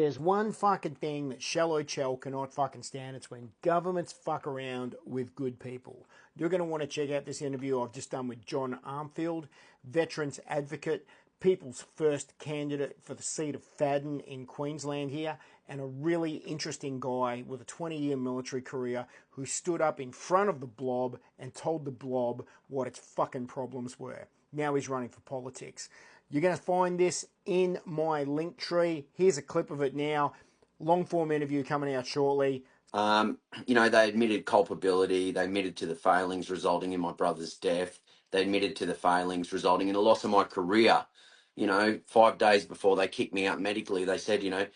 There's one fucking thing that Shallow Chell cannot fucking stand. It's when governments fuck around with good people. You're going to want to check out this interview I've just done with John Armfield, veterans advocate, people's first candidate for the seat of Fadden in Queensland here, and a really interesting guy with a 20-year military career who stood up in front of the BLOB and told the BLOB what its fucking problems were. Now he's running for politics. You're going to find this in my link tree. Here's a clip of it now. Long form interview coming out shortly. They admitted culpability. They admitted to the failings resulting in my brother's death. They admitted to the failings resulting in the loss of my career. 5 days before they kicked me out medically, they said,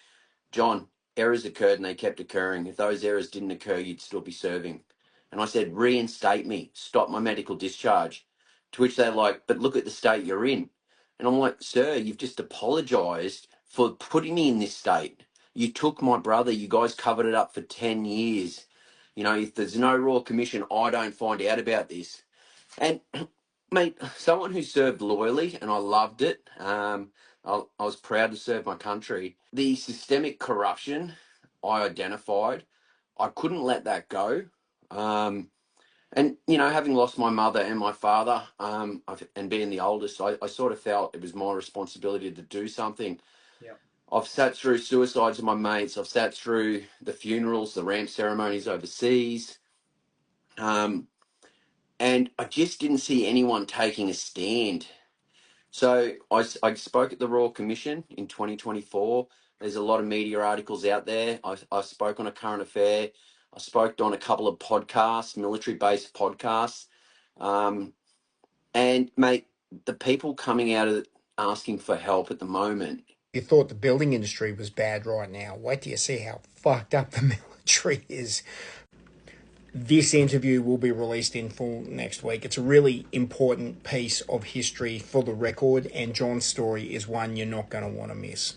John, errors occurred and they kept occurring. If those errors didn't occur, you'd still be serving. And I said, reinstate me, stop my medical discharge. To which they're like, but look at the state you're in. And I'm like, sir, you've just apologised for putting me in this state. You took my brother, you guys covered it up for 10 years. If there's no Royal Commission, I don't find out about this. And, mate, someone who served loyally, and I loved it, I was proud to serve my country. The systemic corruption I identified, I couldn't let that go. Having lost my mother and my father, and being the oldest, I sort of felt it was my responsibility to do something. Yeah. I've sat through suicides of my mates. I've sat through the funerals, the ramp ceremonies overseas. And I just didn't see anyone taking a stand. So I spoke at the Royal Commission in 2024. There's a lot of media articles out there. I spoke on a current affair. I spoke on a couple of podcasts, military-based podcasts. And, mate, the people coming out of it asking for help at the moment. You thought the building industry was bad right now. Wait till you see how fucked up the military is. This interview will be released in full next week. It's a really important piece of history for the record, and John's story is one you're not going to want to miss.